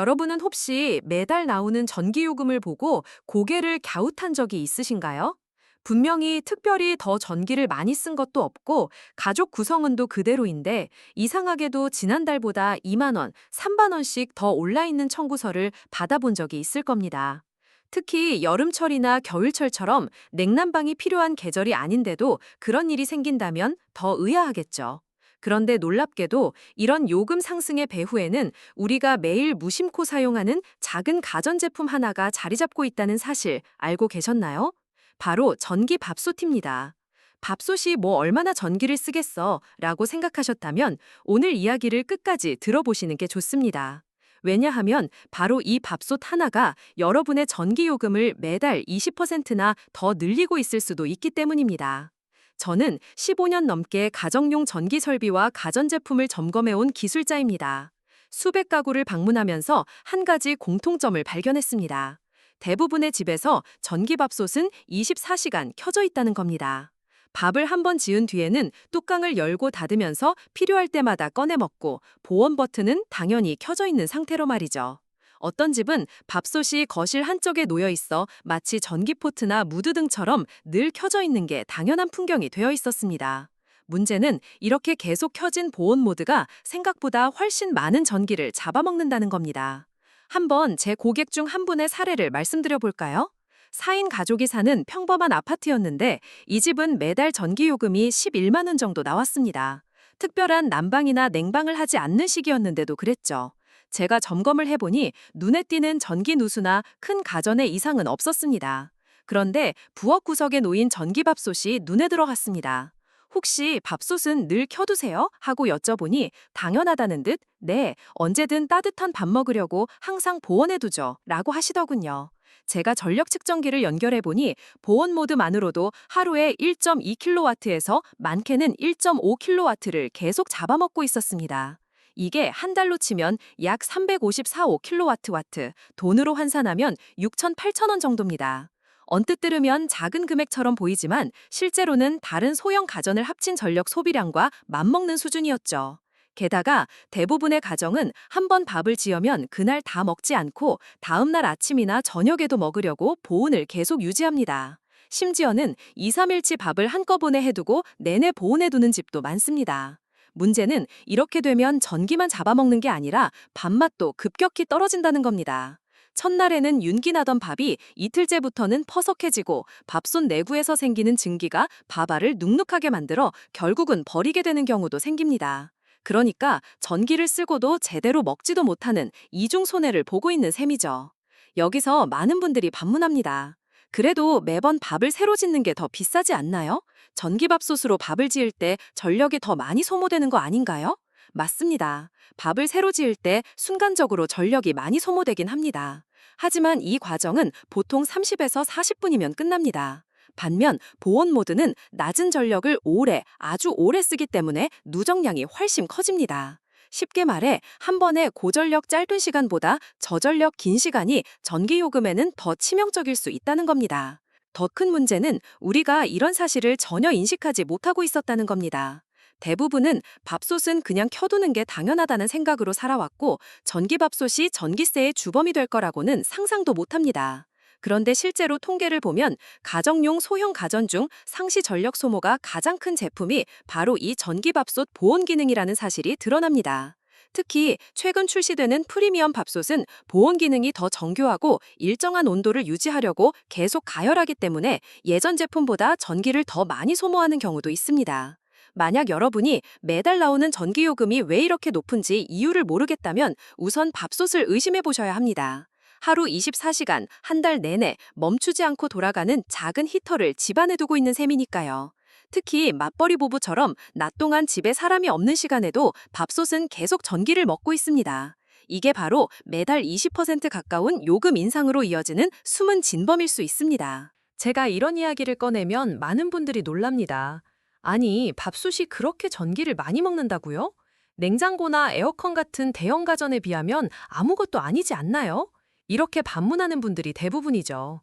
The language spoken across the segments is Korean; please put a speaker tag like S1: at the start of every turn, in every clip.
S1: 여러분은 혹시 매달 나오는 전기요금을 보고 고개를 갸웃한 적이 있으신가요? 분명히 특별히 더 전기를 많이 쓴 것도 없고 가족 구성원도 그대로인데 이상하게도 지난달보다 2만 원, 3만 원씩 더 올라 있는 청구서를 받아본 적이 있을 겁니다. 특히 여름철이나 겨울철처럼 냉난방이 필요한 계절이 아닌데도 그런 일이 생긴다면 더 의아하겠죠. 그런데 놀랍게도 이런 요금 상승의 배후에는 우리가 매일 무심코 사용하는 작은 가전제품 하나가 자리 잡고 있다는 사실 알고 계셨나요? 바로 전기밥솥입니다. 밥솥이 뭐 얼마나 전기를 쓰겠어 라고 생각하셨다면 오늘 이야기를 끝까지 들어보시는 게 좋습니다. 왜냐하면 바로 이 밥솥 하나가 여러분의 전기요금을 매달 20%나 더 늘리고 있을 수도 있기 때문입니다. 저는 15년 넘게 가정용 전기 설비와 가전제품을 점검해온 기술자입니다. 수백 가구를 방문하면서 한 가지 공통점을 발견했습니다. 대부분의 집에서 전기밥솥은 24시간 켜져 있다는 겁니다. 밥을 한 번 지은 뒤에는 뚜껑을 열고 닫으면서 필요할 때마다 꺼내 먹고 보온 버튼은 당연히 켜져 있는 상태로 말이죠. 어떤 집은 밥솥이 거실 한쪽에 놓여 있어 마치 전기포트나 무드등처럼 늘 켜져 있는 게 당연한 풍경이 되어 있었습니다. 문제는 이렇게 계속 켜진 보온 모드가 생각보다 훨씬 많은 전기를 잡아먹는다는 겁니다. 한번 제 고객 중 한 분의 사례를 말씀드려 볼까요? 4인 가족이 사는 평범한 아파트였는데 이 집은 매달 전기요금이 11만 원 정도 나왔습니다. 특별한 난방이나 냉방을 하지 않는 시기였는데도 그랬죠. 제가 점검을 해보니 눈에 띄는 전기 누수나 큰 가전에 이상은 없었습니다. 그런데 부엌 구석에 놓인 전기밥솥이 눈에 들어갔습니다. 혹시 밥솥은 늘 켜두세요? 하고 여쭤보니 당연하다는 듯 네, 언제든 따뜻한 밥 먹으려고 항상 보온해두죠 라고 하시더군요. 제가 전력 측정기를 연결해보니 보온 모드만으로도 하루에 1.2kW에서 많게는 1.5kW를 계속 잡아먹고 있었습니다. 이게 한 달로 치면 약 354.5kWh, 돈으로 환산하면 6천 8천 원 정도입니다. 언뜻 들으면 작은 금액처럼 보이지만 실제로는 다른 소형 가전을 합친 전력 소비량과 맞먹는 수준이었죠. 게다가 대부분의 가정은 한 번 밥을 지으면 그날 다 먹지 않고 다음 날 아침이나 저녁에도 먹으려고 보온을 계속 유지합니다. 심지어는 2, 3일치 밥을 한꺼번에 해두고 내내 보온해두는 집도 많습니다. 문제는 이렇게 되면 전기만 잡아먹는 게 아니라 밥맛도 급격히 떨어진다는 겁니다. 첫날에는 윤기 나던 밥이 이틀째부터는 퍼석해지고 밥솥 내부에서 생기는 증기가 밥알을 눅눅하게 만들어 결국은 버리게 되는 경우도 생깁니다. 그러니까 전기를 쓰고도 제대로 먹지도 못하는 이중 손해를 보고 있는 셈이죠. 여기서 많은 분들이 반문합니다. 그래도 매번 밥을 새로 짓는 게 더 비싸지 않나요? 전기밥솥으로 밥을 지을 때 전력이 더 많이 소모되는 거 아닌가요? 맞습니다. 밥을 새로 지을 때 순간적으로 전력이 많이 소모되긴 합니다. 하지만 이 과정은 보통 30에서 40분이면 끝납니다. 반면 보온 모드는 낮은 전력을 오래, 아주 오래 쓰기 때문에 누적량이 훨씬 커집니다. 쉽게 말해 한 번에 고전력 짧은 시간보다 저전력 긴 시간이 전기요금에는 더 치명적일 수 있다는 겁니다. 더 큰 문제는 우리가 이런 사실을 전혀 인식하지 못하고 있었다는 겁니다. 대부분은 밥솥은 그냥 켜두는 게 당연하다는 생각으로 살아왔고 전기밥솥이 전기세의 주범이 될 거라고는 상상도 못합니다. 그런데 실제로 통계를 보면 가정용 소형 가전 중 상시 전력 소모가 가장 큰 제품이 바로 이 전기밥솥 보온 기능이라는 사실이 드러납니다. 특히 최근 출시되는 프리미엄 밥솥은 보온 기능이 더 정교하고 일정한 온도를 유지하려고 계속 가열하기 때문에 예전 제품보다 전기를 더 많이 소모하는 경우도 있습니다. 만약 여러분이 매달 나오는 전기요금이 왜 이렇게 높은지 이유를 모르겠다면 우선 밥솥을 의심해 보셔야 합니다. 하루 24시간, 한 달 내내 멈추지 않고 돌아가는 작은 히터를 집안에 두고 있는 셈이니까요. 특히 맞벌이 부부처럼 낮 동안 집에 사람이 없는 시간에도 밥솥은 계속 전기를 먹고 있습니다. 이게 바로 매달 20% 가까운 요금 인상으로 이어지는 숨은 진범일 수 있습니다. 제가 이런 이야기를 꺼내면 많은 분들이 놀랍니다. 아니, 밥솥이 그렇게 전기를 많이 먹는다고요? 냉장고나 에어컨 같은 대형 가전에 비하면 아무것도 아니지 않나요? 이렇게 반문하는 분들이 대부분이죠.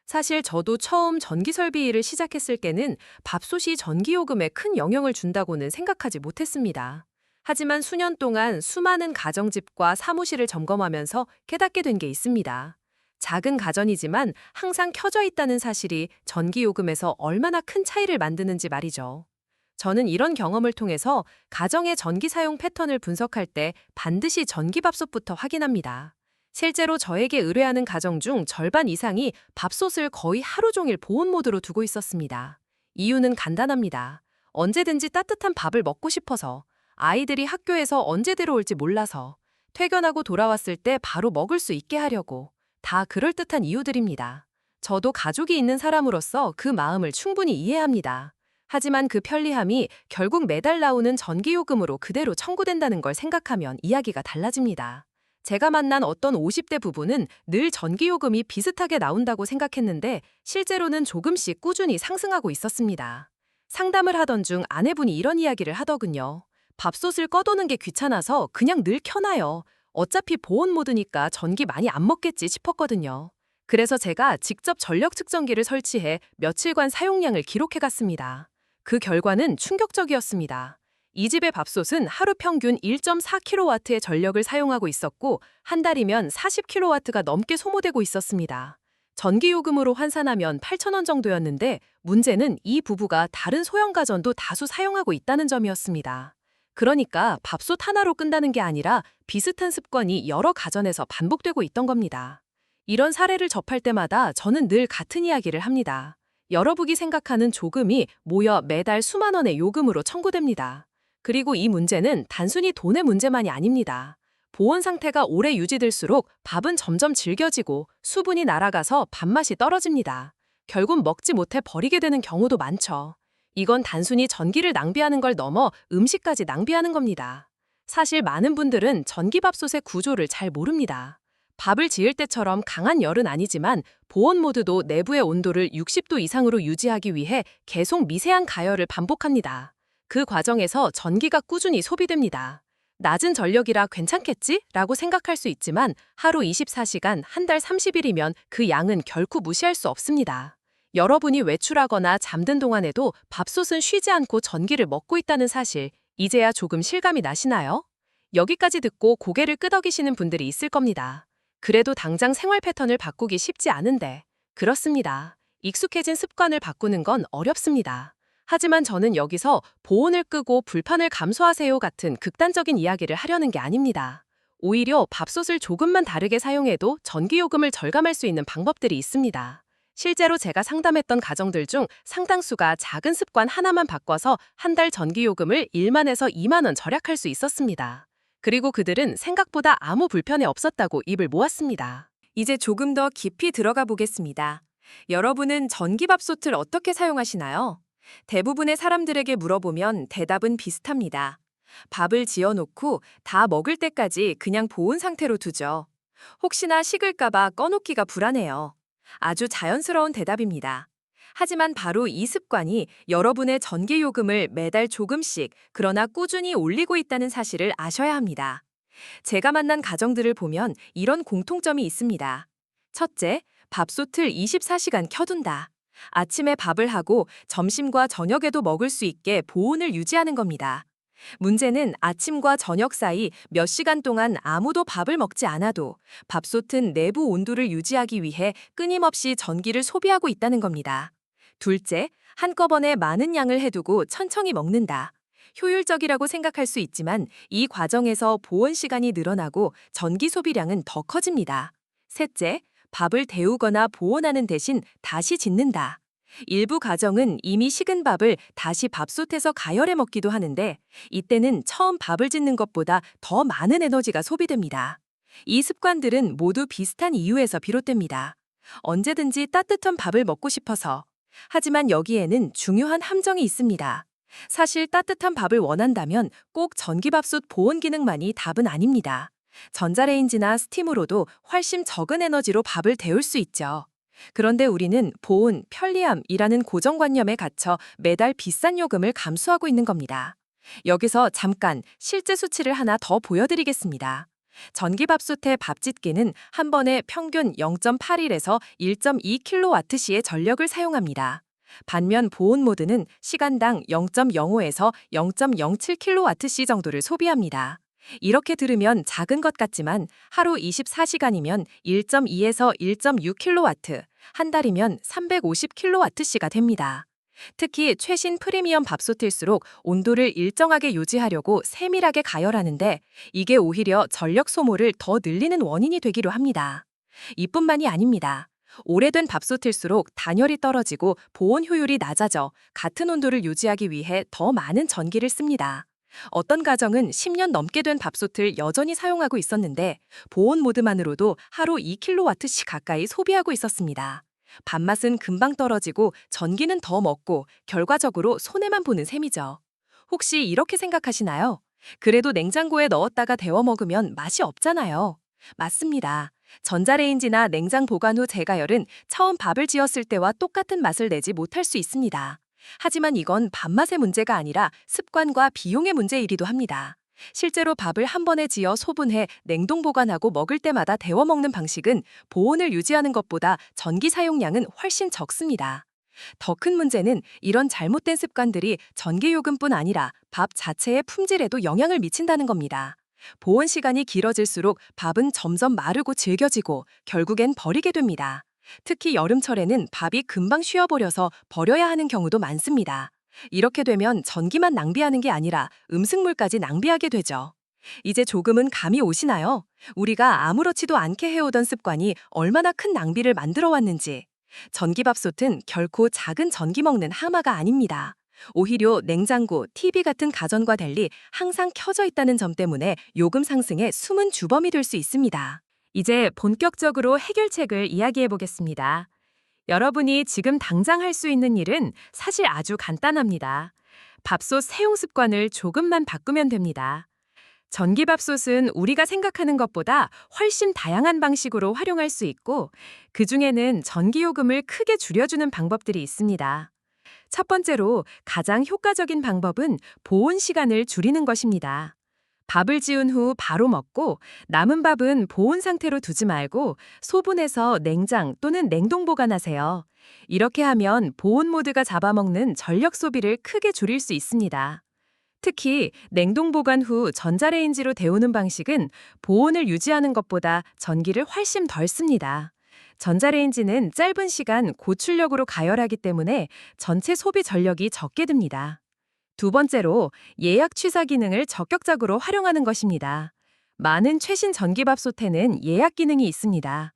S1: 사실 저도 처음 전기 설비 일을 시작했을 때는 밥솥이 전기요금에 큰 영향을 준다고는 생각하지 못했습니다. 하지만 수년 동안 수많은 가정집과 사무실을 점검하면서 깨닫게 된 게 있습니다. 작은 가전이지만 항상 켜져 있다는 사실이 전기요금에서 얼마나 큰 차이를 만드는지 말이죠. 저는 이런 경험을 통해서 가정의 전기 사용 패턴을 분석할 때 반드시 전기밥솥부터 확인합니다. 실제로 저에게 의뢰하는 가정 중 절반 이상이 밥솥을 거의 하루 종일 보온 모드로 두고 있었습니다. 이유는 간단합니다. 언제든지 따뜻한 밥을 먹고 싶어서, 아이들이 학교에서 언제 들어올지 몰라서, 퇴근하고 돌아왔을 때 바로 먹을 수 있게 하려고, 다 그럴듯한 이유들입니다. 저도 가족이 있는 사람으로서 그 마음을 충분히 이해합니다. 하지만 그 편리함이 결국 매달 나오는 전기요금으로 그대로 청구된다는 걸 생각하면 이야기가 달라집니다. 제가 만난 어떤 50대 부부는 늘 전기요금이 비슷하게 나온다고 생각했는데 실제로는 조금씩 꾸준히 상승하고 있었습니다. 상담을 하던 중 아내분이 이런 이야기를 하더군요. 밥솥을 꺼두는 게 귀찮아서 그냥 늘 켜놔요. 어차피 보온 모드니까 전기 많이 안 먹겠지 싶었거든요. 그래서 제가 직접 전력 측정기를 설치해 며칠간 사용량을 기록해갔습니다. 그 결과는 충격적이었습니다. 이 집의 밥솥은 하루 평균 1.4kW의 전력을 사용하고 있었고 한 달이면 40kW가 넘게 소모되고 있었습니다. 전기요금으로 환산하면 8,000원 정도였는데 문제는 이 부부가 다른 소형 가전도 다수 사용하고 있다는 점이었습니다. 그러니까 밥솥 하나로 끈다는 게 아니라 비슷한 습관이 여러 가전에서 반복되고 있던 겁니다. 이런 사례를 접할 때마다 저는 늘 같은 이야기를 합니다. 여러분이 생각하는 조금이 모여 매달 수만 원의 요금으로 청구됩니다. 그리고 이 문제는 단순히 돈의 문제만이 아닙니다. 보온 상태가 오래 유지될수록 밥은 점점 질겨지고 수분이 날아가서 밥맛이 떨어집니다. 결국 먹지 못해 버리게 되는 경우도 많죠. 이건 단순히 전기를 낭비하는 걸 넘어 음식까지 낭비하는 겁니다. 사실 많은 분들은 전기밥솥의 구조를 잘 모릅니다. 밥을 지을 때처럼 강한 열은 아니지만 보온 모드도 내부의 온도를 60도 이상으로 유지하기 위해 계속 미세한 가열을 반복합니다. 그 과정에서 전기가 꾸준히 소비됩니다. 낮은 전력이라 괜찮겠지? 라고 생각할 수 있지만 하루 24시간, 한 달 30일이면 그 양은 결코 무시할 수 없습니다. 여러분이 외출하거나 잠든 동안에도 밥솥은 쉬지 않고 전기를 먹고 있다는 사실, 이제야 조금 실감이 나시나요? 여기까지 듣고 고개를 끄덕이시는 분들이 있을 겁니다. 그래도 당장 생활 패턴을 바꾸기 쉽지 않은데. 그렇습니다. 익숙해진 습관을 바꾸는 건 어렵습니다. 하지만 저는 여기서 보온을 끄고 불판을 감소하세요 같은 극단적인 이야기를 하려는 게 아닙니다. 오히려 밥솥을 조금만 다르게 사용해도 전기요금을 절감할 수 있는 방법들이 있습니다. 실제로 제가 상담했던 가정들 중 상당수가 작은 습관 하나만 바꿔서 한 달 전기요금을 1만에서 2만 원 절약할 수 있었습니다. 그리고 그들은 생각보다 아무 불편이 없었다고 입을 모았습니다. 이제 조금 더 깊이 들어가 보겠습니다. 여러분은 전기밥솥을 어떻게 사용하시나요? 대부분의 사람들에게 물어보면 대답은 비슷합니다. 밥을 지어놓고 다 먹을 때까지 그냥 보온 상태로 두죠. 혹시나 식을까봐 꺼놓기가 불안해요. 아주 자연스러운 대답입니다. 하지만 바로 이 습관이 여러분의 전기요금을 매달 조금씩 그러나 꾸준히 올리고 있다는 사실을 아셔야 합니다. 제가 만난 가정들을 보면 이런 공통점이 있습니다. 첫째, 밥솥을 24시간 켜둔다. 아침에 밥을 하고 점심과 저녁에도 먹을 수 있게 보온을 유지하는 겁니다. 문제는 아침과 저녁 사이 몇 시간 동안 아무도 밥을 먹지 않아도 밥솥은 내부 온도를 유지하기 위해 끊임없이 전기를 소비하고 있다는 겁니다. 둘째, 한꺼번에 많은 양을 해두고 천천히 먹는다. 효율적이라고 생각할 수 있지만 이 과정에서 보온 시간이 늘어나고 전기 소비량은 더 커집니다. 셋째, 밥을 데우거나 보온하는 대신 다시 짓는다. 일부 가정은 이미 식은 밥을 다시 밥솥에서 가열해 먹기도 하는데 이때는 처음 밥을 짓는 것보다 더 많은 에너지가 소비됩니다. 이 습관들은 모두 비슷한 이유에서 비롯됩니다. 언제든지 따뜻한 밥을 먹고 싶어서. 하지만 여기에는 중요한 함정이 있습니다. 사실 따뜻한 밥을 원한다면 꼭 전기밥솥 보온 기능만이 답은 아닙니다. 전자레인지나 스팀으로도 훨씬 적은 에너지로 밥을 데울 수 있죠. 그런데 우리는 보온, 편리함이라는 고정관념에 갇혀 매달 비싼 요금을 감수하고 있는 겁니다. 여기서 잠깐 실제 수치를 하나 더 보여드리겠습니다. 전기밥솥의 밥짓기는 한 번에 평균 0.81에서 1.2kWh의 전력을 사용합니다. 반면 보온 모드는 시간당 0.05에서 0.07kWh 정도를 소비합니다. 이렇게 들으면 작은 것 같지만 하루 24시간이면 1.2에서 1.6kW, 한 달이면 350kWh가 됩니다. 특히 최신 프리미엄 밥솥일수록 온도를 일정하게 유지하려고 세밀하게 가열하는데 이게 오히려 전력 소모를 더 늘리는 원인이 되기도 합니다. 이뿐만이 아닙니다. 오래된 밥솥일수록 단열이 떨어지고 보온 효율이 낮아져 같은 온도를 유지하기 위해 더 많은 전기를 씁니다. 어떤 가정은 10년 넘게 된 밥솥을 여전히 사용하고 있었는데 보온 모드만으로도 하루 2kWh 가까이 소비하고 있었습니다. 밥맛은 금방 떨어지고 전기는 더 먹고 결과적으로 손해만 보는 셈이죠. 혹시 이렇게 생각하시나요? 그래도 냉장고에 넣었다가 데워 먹으면 맛이 없잖아요. 맞습니다. 전자레인지나 냉장 보관 후 재가열은 처음 밥을 지었을 때와 똑같은 맛을 내지 못할 수 있습니다. 하지만 이건 밥맛의 문제가 아니라 습관과 비용의 문제이기도 합니다. 실제로 밥을 한 번에 지어 소분해 냉동 보관하고 먹을 때마다 데워 먹는 방식은 보온을 유지하는 것보다 전기 사용량은 훨씬 적습니다. 더 큰 문제는 이런 잘못된 습관들이 전기요금뿐 아니라 밥 자체의 품질에도 영향을 미친다는 겁니다. 보온 시간이 길어질수록 밥은 점점 마르고 질겨지고 결국엔 버리게 됩니다. 특히 여름철에는 밥이 금방 쉬어버려서 버려야 하는 경우도 많습니다. 이렇게 되면 전기만 낭비하는 게 아니라 음식물까지 낭비하게 되죠. 이제 조금은 감이 오시나요? 우리가 아무렇지도 않게 해오던 습관이 얼마나 큰 낭비를 만들어 왔는지. 전기밥솥은 결코 작은 전기 먹는 하마가 아닙니다. 오히려 냉장고, TV 같은 가전과 달리 항상 켜져 있다는 점 때문에 요금 상승의 숨은 주범이 될 수 있습니다. 이제 본격적으로 해결책을 이야기해 보겠습니다. 여러분이 지금 당장 할 수 있는 일은 사실 아주 간단합니다. 밥솥 사용 습관을 조금만 바꾸면 됩니다. 전기밥솥은 우리가 생각하는 것보다 훨씬 다양한 방식으로 활용할 수 있고, 그중에는 전기요금을 크게 줄여주는 방법들이 있습니다. 첫 번째로 가장 효과적인 방법은 보온 시간을 줄이는 것입니다. 밥을 지은 후 바로 먹고 남은 밥은 보온 상태로 두지 말고 소분해서 냉장 또는 냉동 보관하세요. 이렇게 하면 보온 모드가 잡아먹는 전력 소비를 크게 줄일 수 있습니다. 특히 냉동 보관 후 전자레인지로 데우는 방식은 보온을 유지하는 것보다 전기를 훨씬 덜 씁니다. 전자레인지는 짧은 시간 고출력으로 가열하기 때문에 전체 소비 전력이 적게 듭니다. 두 번째로 예약 취사 기능을 적극적으로 활용하는 것입니다. 많은 최신 전기밥솥에는 예약 기능이 있습니다.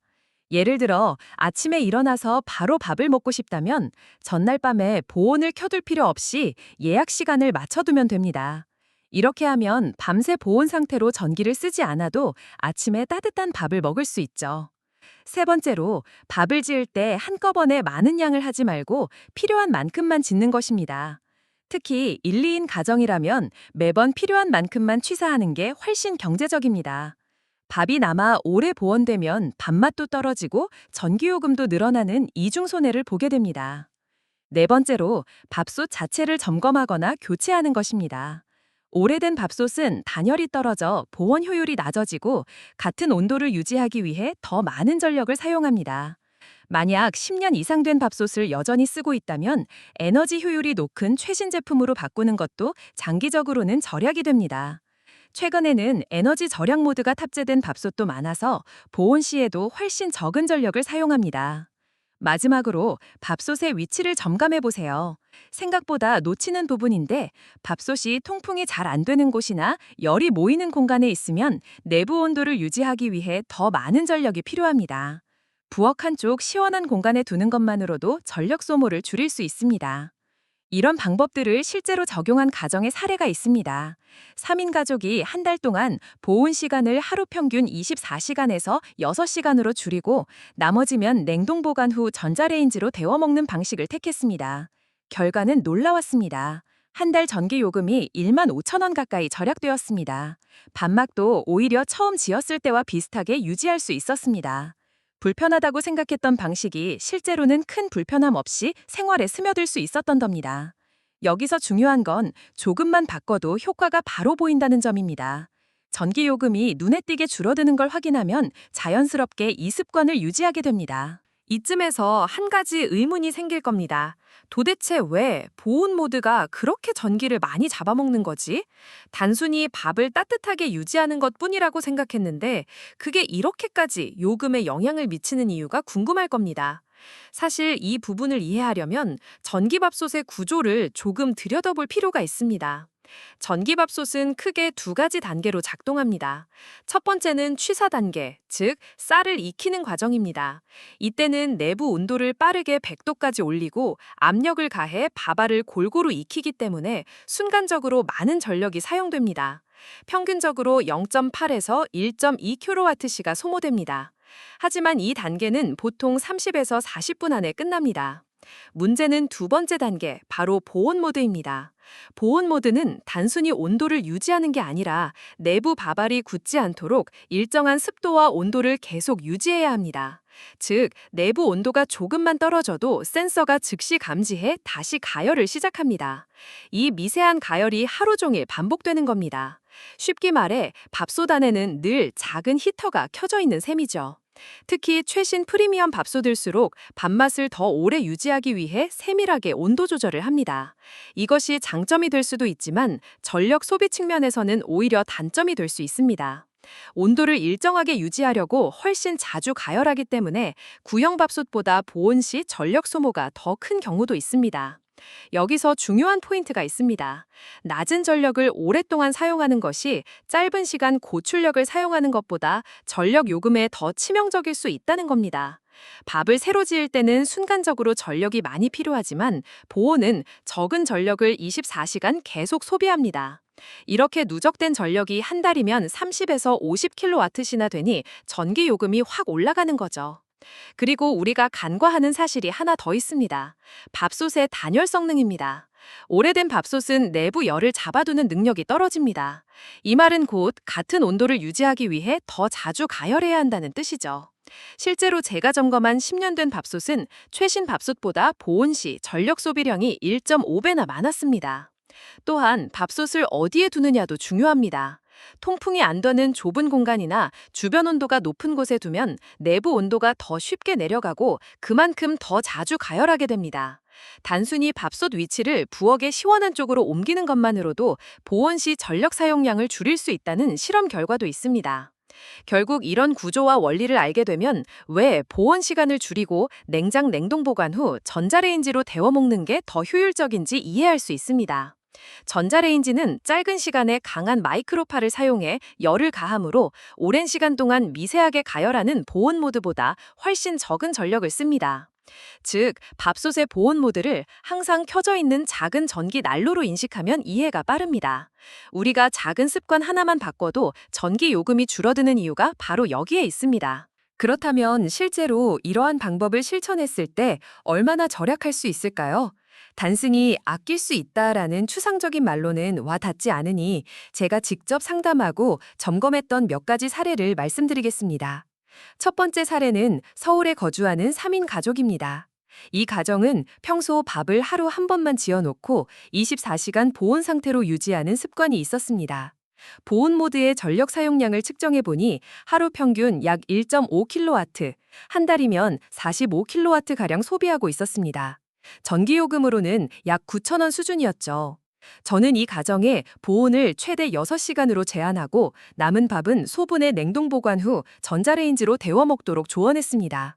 S1: 예를 들어 아침에 일어나서 바로 밥을 먹고 싶다면 전날 밤에 보온을 켜둘 필요 없이 예약 시간을 맞춰두면 됩니다. 이렇게 하면 밤새 보온 상태로 전기를 쓰지 않아도 아침에 따뜻한 밥을 먹을 수 있죠. 세 번째로 밥을 지을 때 한꺼번에 많은 양을 하지 말고 필요한 만큼만 짓는 것입니다. 특히 1, 2인 가정이라면 매번 필요한 만큼만 취사하는 게 훨씬 경제적입니다. 밥이 남아 오래 보온되면 밥맛도 떨어지고 전기요금도 늘어나는 이중 손해를 보게 됩니다. 네 번째로 밥솥 자체를 점검하거나 교체하는 것입니다. 오래된 밥솥은 단열이 떨어져 보온 효율이 낮아지고 같은 온도를 유지하기 위해 더 많은 전력을 사용합니다. 만약 10년 이상 된 밥솥을 여전히 쓰고 있다면 에너지 효율이 높은 최신 제품으로 바꾸는 것도 장기적으로는 절약이 됩니다. 최근에는 에너지 절약 모드가 탑재된 밥솥도 많아서 보온 시에도 훨씬 적은 전력을 사용합니다. 마지막으로 밥솥의 위치를 점검해 보세요. 생각보다 놓치는 부분인데 밥솥이 통풍이 잘 안 되는 곳이나 열이 모이는 공간에 있으면 내부 온도를 유지하기 위해 더 많은 전력이 필요합니다. 부엌 한쪽 시원한 공간에 두는 것만으로도 전력 소모를 줄일 수 있습니다. 이런 방법들을 실제로 적용한 가정의 사례가 있습니다. 3인 가족이 한 달 동안 보온 시간을 하루 평균 24시간에서 6시간으로 줄이고 나머지면 냉동 보관 후 전자레인지로 데워 먹는 방식을 택했습니다. 결과는 놀라웠습니다. 한 달 전기 요금이 1만 5천 원 가까이 절약되었습니다. 밥맛도 오히려 처음 지었을 때와 비슷하게 유지할 수 있었습니다. 불편하다고 생각했던 방식이 실제로는 큰 불편함 없이 생활에 스며들 수 있었던 겁니다. 여기서 중요한 건 조금만 바꿔도 효과가 바로 보인다는 점입니다. 전기요금이 눈에 띄게 줄어드는 걸 확인하면 자연스럽게 이 습관을 유지하게 됩니다. 이쯤에서 한 가지 의문이 생길 겁니다. 도대체 왜 보온 모드가 그렇게 전기를 많이 잡아먹는 거지? 단순히 밥을 따뜻하게 유지하는 것뿐이라고 생각했는데 그게 이렇게까지 요금에 영향을 미치는 이유가 궁금할 겁니다. 사실 이 부분을 이해하려면 전기밥솥의 구조를 조금 들여다볼 필요가 있습니다. 전기밥솥은 크게 두 가지 단계로 작동합니다. 첫 번째는 취사 단계, 즉 쌀을 익히는 과정입니다. 이때는 내부 온도를 빠르게 100도까지 올리고 압력을 가해 밥알을 골고루 익히기 때문에 순간적으로 많은 전력이 사용됩니다. 평균적으로 0.8에서 1.2kWh가 소모됩니다. 하지만 이 단계는 보통 30에서 40분 안에 끝납니다. 문제는 두 번째 단계, 바로 보온 모드입니다. 보온 모드는 단순히 온도를 유지하는 게 아니라 내부 밥알이 굳지 않도록 일정한 습도와 온도를 계속 유지해야 합니다. 즉, 내부 온도가 조금만 떨어져도 센서가 즉시 감지해 다시 가열을 시작합니다. 이 미세한 가열이 하루 종일 반복되는 겁니다. 쉽게 말해 밥솥 안에는 늘 작은 히터가 켜져 있는 셈이죠. 특히 최신 프리미엄 밥솥일수록 밥맛을 더 오래 유지하기 위해 세밀하게 온도 조절을 합니다. 이것이 장점이 될 수도 있지만 전력 소비 측면에서는 오히려 단점이 될 수 있습니다. 온도를 일정하게 유지하려고 훨씬 자주 가열하기 때문에 구형 밥솥보다 보온 시 전력 소모가 더 큰 경우도 있습니다. 여기서 중요한 포인트가 있습니다. 낮은 전력을 오랫동안 사용하는 것이 짧은 시간 고출력을 사용하는 것보다 전력 요금에 더 치명적일 수 있다는 겁니다. 밥을 새로 지을 때는 순간적으로 전력이 많이 필요하지만 보온은 적은 전력을 24시간 계속 소비합니다. 이렇게 누적된 전력이 한 달이면 30에서 50kWh나 되니 전기 요금이 확 올라가는 거죠. 그리고 우리가 간과하는 사실이 하나 더 있습니다. 밥솥의 단열 성능입니다. 오래된 밥솥은 내부 열을 잡아두는 능력이 떨어집니다. 이 말은 곧 같은 온도를 유지하기 위해 더 자주 가열해야 한다는 뜻이죠. 실제로 제가 점검한 10년 된 밥솥은 최신 밥솥보다 보온 시 전력 소비량이 1.5배나 많았습니다. 또한 밥솥을 어디에 두느냐도 중요합니다. 통풍이 안 되는 좁은 공간이나 주변 온도가 높은 곳에 두면 내부 온도가 더 쉽게 내려가고 그만큼 더 자주 가열하게 됩니다. 단순히 밥솥 위치를 부엌의 시원한 쪽으로 옮기는 것만으로도 보온 시 전력 사용량을 줄일 수 있다는 실험 결과도 있습니다. 결국 이런 구조와 원리를 알게 되면 왜 보온 시간을 줄이고 냉장 냉동 보관 후 전자레인지로 데워 먹는 게 더 효율적인지 이해할 수 있습니다. 전자레인지는 짧은 시간에 강한 마이크로파를 사용해 열을 가하므로 오랜 시간 동안 미세하게 가열하는 보온 모드보다 훨씬 적은 전력을 씁니다. 즉, 밥솥의 보온 모드를 항상 켜져 있는 작은 전기 난로로 인식하면 이해가 빠릅니다. 우리가 작은 습관 하나만 바꿔도 전기 요금이 줄어드는 이유가 바로 여기에 있습니다. 그렇다면 실제로 이러한 방법을 실천했을 때 얼마나 절약할 수 있을까요? 단순히 아낄 수 있다라는 추상적인 말로는 와 닿지 않으니 제가 직접 상담하고 점검했던 몇 가지 사례를 말씀드리겠습니다. 첫 번째 사례는 서울에 거주하는 3인 가족입니다. 이 가정은 평소 밥을 하루 한 번만 지어놓고 24시간 보온 상태로 유지하는 습관이 있었습니다. 보온 모드의 전력 사용량을 측정해보니 하루 평균 약 1.5kW, 한 달이면 45kW가량 소비하고 있었습니다. 전기요금으로는 약 9,000원 수준이었죠. 저는 이 가정에 보온을 최대 6시간으로 제한하고 남은 밥은 소분해 냉동 보관 후 전자레인지로 데워 먹도록 조언했습니다.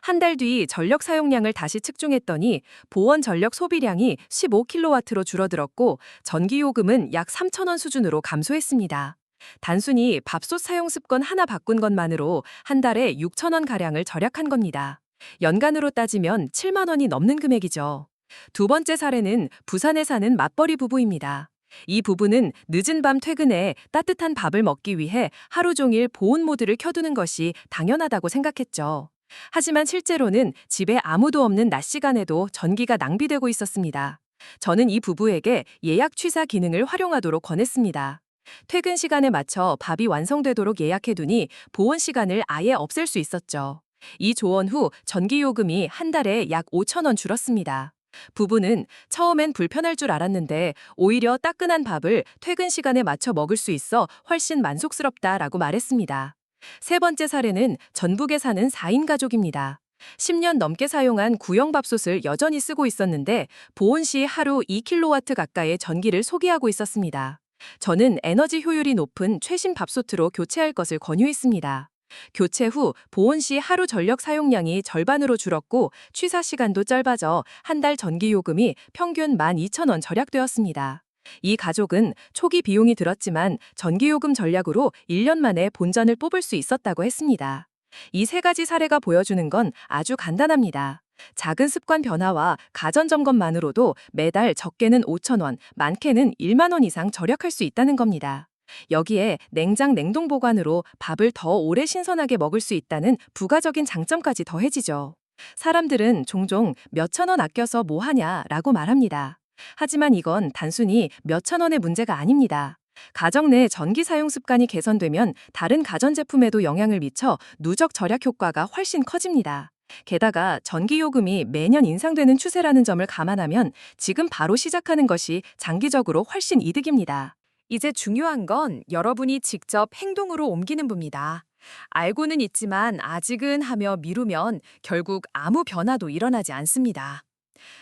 S1: 한 달 뒤 전력 사용량을 다시 측정했더니 보온 전력 소비량이 15kW로 줄어들었고 전기요금은 약 3,000원 수준으로 감소했습니다. 단순히 밥솥 사용 습관 하나 바꾼 것만으로 한 달에 6,000원가량을 절약한 겁니다. 연간으로 따지면 7만 원이 넘는 금액이죠. 두 번째 사례는 부산에 사는 맞벌이 부부입니다. 이 부부는 늦은 밤 퇴근에 따뜻한 밥을 먹기 위해 하루 종일 보온 모드를 켜두는 것이 당연하다고 생각했죠. 하지만 실제로는 집에 아무도 없는 낮 시간에도 전기가 낭비되고 있었습니다. 저는 이 부부에게 예약 취사 기능을 활용하도록 권했습니다. 퇴근 시간에 맞춰 밥이 완성되도록 예약해두니 보온 시간을 아예 없앨 수 있었죠. 이 조언 후 전기요금이 한 달에 약 5,000원 줄었습니다. 부부는 처음엔 불편할 줄 알았는데 오히려 따끈한 밥을 퇴근 시간에 맞춰 먹을 수 있어 훨씬 만족스럽다라고 말했습니다. 세 번째 사례는 전북에 사는 4인 가족입니다. 10년 넘게 사용한 구형 밥솥을 여전히 쓰고 있었는데 보온 시 하루 2kW 가까이의 전기를 소비하고 있었습니다. 저는 에너지 효율이 높은 최신 밥솥으로 교체할 것을 권유했습니다. 교체 후 보온 시 하루 전력 사용량이 절반으로 줄었고 취사 시간도 짧아져 한 달 전기 요금이 평균 12,000원 절약되었습니다. 이 가족은 초기 비용이 들었지만 전기요금 전략으로 1년 만에 본전을 뽑을 수 있었다고 했습니다. 이 세 가지 사례가 보여주는 건 아주 간단합니다. 작은 습관 변화와 가전 점검만으로도 매달 적게는 5,000원, 많게는 1만 원 이상 절약할 수 있다는 겁니다. 여기에 냉장 냉동 보관으로 밥을 더 오래 신선하게 먹을 수 있다는 부가적인 장점까지 더해지죠. 사람들은 종종 몇천 원 아껴서 뭐 하냐라고 말합니다. 하지만 이건 단순히 몇천 원의 문제가 아닙니다. 가정 내 전기 사용 습관이 개선되면 다른 가전제품에도 영향을 미쳐 누적 절약 효과가 훨씬 커집니다. 게다가 전기요금이 매년 인상되는 추세라는 점을 감안하면 지금 바로 시작하는 것이 장기적으로 훨씬 이득입니다. 이제 중요한 건 여러분이 직접 행동으로 옮기는 분입니다. 알고는 있지만 아직은 하며 미루면 결국 아무 변화도 일어나지 않습니다.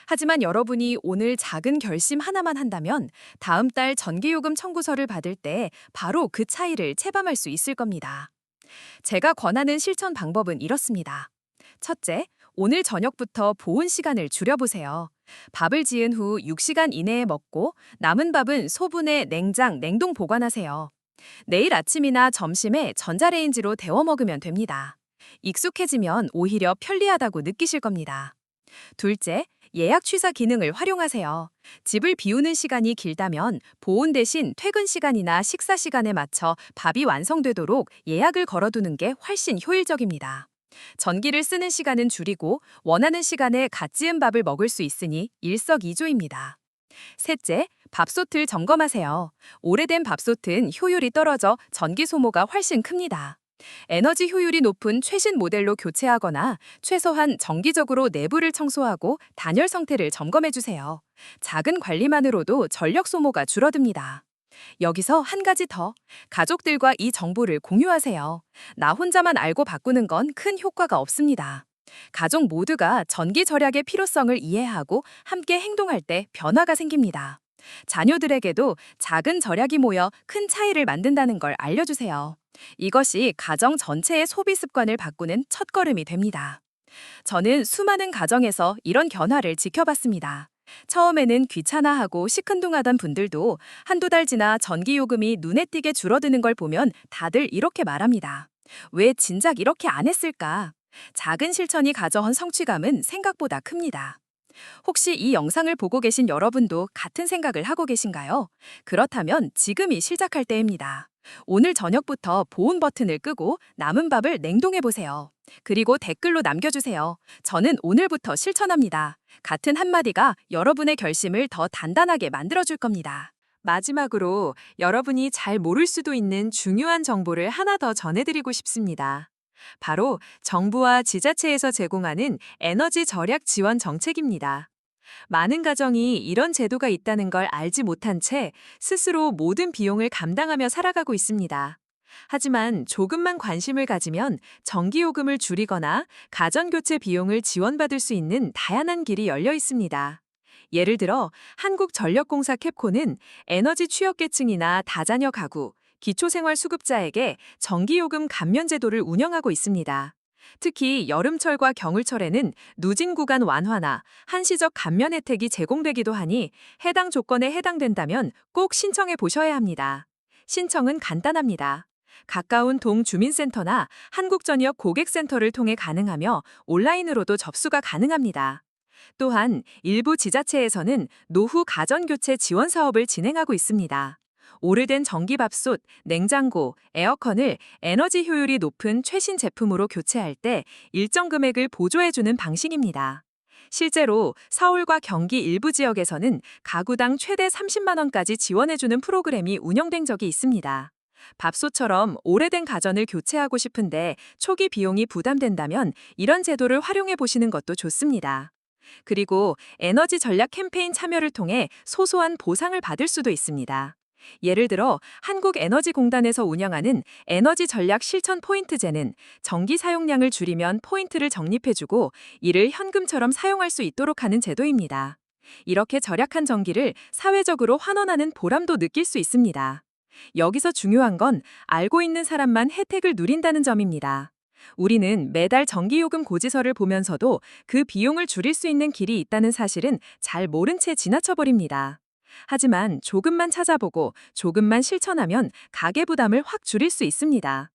S1: 하지만 여러분이 오늘 작은 결심 하나만 한다면 다음 달 전기요금 청구서를 받을 때 바로 그 차이를 체감할 수 있을 겁니다. 제가 권하는 실천 방법은 이렇습니다. 첫째, 오늘 저녁부터 보온 시간을 줄여보세요. 밥을 지은 후 6시간 이내에 먹고 남은 밥은 소분해 냉장, 냉동 보관하세요. 내일 아침이나 점심에 전자레인지로 데워 먹으면 됩니다. 익숙해지면 오히려 편리하다고 느끼실 겁니다. 둘째, 예약 취사 기능을 활용하세요. 집을 비우는 시간이 길다면 보온 대신 퇴근 시간이나 식사 시간에 맞춰 밥이 완성되도록 예약을 걸어두는 게 훨씬 효율적입니다. 전기를 쓰는 시간은 줄이고 원하는 시간에 갓 지은 밥을 먹을 수 있으니 일석이조입니다. 셋째, 밥솥을 점검하세요. 오래된 밥솥은 효율이 떨어져 전기 소모가 훨씬 큽니다. 에너지 효율이 높은 최신 모델로 교체하거나 최소한 정기적으로 내부를 청소하고 단열 상태를 점검해주세요. 작은 관리만으로도 전력 소모가 줄어듭니다. 여기서 한 가지 더, 가족들과 이 정보를 공유하세요. 나 혼자만 알고 바꾸는 건 큰 효과가 없습니다. 가족 모두가 전기 절약의 필요성을 이해하고 함께 행동할 때 변화가 생깁니다. 자녀들에게도 작은 절약이 모여 큰 차이를 만든다는 걸 알려주세요. 이것이 가정 전체의 소비 습관을 바꾸는 첫걸음이 됩니다. 저는 수많은 가정에서 이런 변화를 지켜봤습니다. 처음에는 귀찮아하고 시큰둥하던 분들도 한두 달 지나 전기요금이 눈에 띄게 줄어드는 걸 보면 다들 이렇게 말합니다. 왜 진작 이렇게 안 했을까? 작은 실천이 가져온 성취감은 생각보다 큽니다. 혹시 이 영상을 보고 계신 여러분도 같은 생각을 하고 계신가요? 그렇다면 지금이 시작할 때입니다. 오늘 저녁부터 보온 버튼을 끄고 남은 밥을 냉동해 보세요. 그리고 댓글로 남겨주세요. 저는 오늘부터 실천합니다. 같은 한마디가 여러분의 결심을 더 단단하게 만들어줄 겁니다. 마지막으로 여러분이 잘 모를 수도 있는 중요한 정보를 하나 더 전해드리고 싶습니다. 바로 정부와 지자체에서 제공하는 에너지 절약 지원 정책입니다. 많은 가정이 이런 제도가 있다는 걸 알지 못한 채 스스로 모든 비용을 감당하며 살아가고 있습니다. 하지만 조금만 관심을 가지면 전기요금을 줄이거나 가전교체 비용을 지원받을 수 있는 다양한 길이 열려 있습니다. 예를 들어 한국전력공사 캡코는 에너지 취약계층이나 다자녀 가구, 기초생활수급자에게 전기요금 감면 제도를 운영하고 있습니다. 특히 여름철과 겨울철에는 누진 구간 완화나 한시적 감면 혜택이 제공되기도 하니 해당 조건에 해당된다면 꼭 신청해 보셔야 합니다. 신청은 간단합니다. 가까운 동주민센터나 한국전력 고객센터를 통해 가능하며 온라인으로도 접수가 가능합니다. 또한 일부 지자체에서는 노후 가전교체 지원 사업을 진행하고 있습니다. 오래된 전기밥솥, 냉장고, 에어컨을 에너지 효율이 높은 최신 제품으로 교체할 때 일정 금액을 보조해주는 방식입니다. 실제로 서울과 경기 일부 지역에서는 가구당 최대 30만 원까지 지원해주는 프로그램이 운영된 적이 있습니다. 밥솥처럼 오래된 가전을 교체하고 싶은데 초기 비용이 부담된다면 이런 제도를 활용해 보시는 것도 좋습니다. 그리고 에너지 전략 캠페인 참여를 통해 소소한 보상을 받을 수도 있습니다. 예를 들어 한국에너지공단에서 운영하는 에너지 전략 실천 포인트제는 전기 사용량을 줄이면 포인트를 적립해주고 이를 현금처럼 사용할 수 있도록 하는 제도입니다. 이렇게 절약한 전기를 사회적으로 환원하는 보람도 느낄 수 있습니다. 여기서 중요한 건 알고 있는 사람만 혜택을 누린다는 점입니다. 우리는 매달 전기요금 고지서를 보면서도 그 비용을 줄일 수 있는 길이 있다는 사실은 잘 모른 채 지나쳐버립니다. 하지만 조금만 찾아보고 조금만 실천하면 가계 부담을 확 줄일 수 있습니다.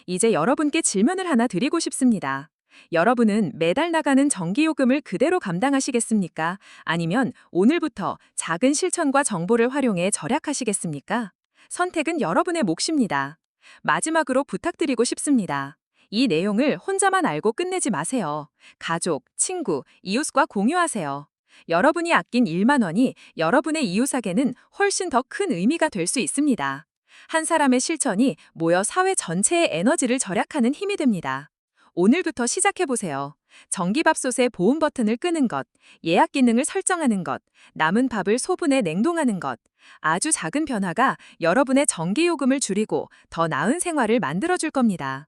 S1: 이제 여러분께 질문을 하나 드리고 싶습니다. 여러분은 매달 나가는 전기요금을 그대로 감당하시겠습니까? 아니면 오늘부터 작은 실천과 정보를 활용해 절약하시겠습니까? 선택은 여러분의 몫입니다. 마지막으로 부탁드리고 싶습니다. 이 내용을 혼자만 알고 끝내지 마세요. 가족, 친구, 이웃과 공유하세요. 여러분이 아낀 1만 원이 여러분의 이웃에게는 훨씬 더 큰 의미가 될 수 있습니다. 한 사람의 실천이 모여 사회 전체의 에너지를 절약하는 힘이 됩니다. 오늘부터 시작해보세요. 전기밥솥의 보온 버튼을 끄는 것, 예약 기능을 설정하는 것, 남은 밥을 소분해 냉동하는 것. 아주 작은 변화가 여러분의 전기요금을 줄이고 더 나은 생활을 만들어줄 겁니다.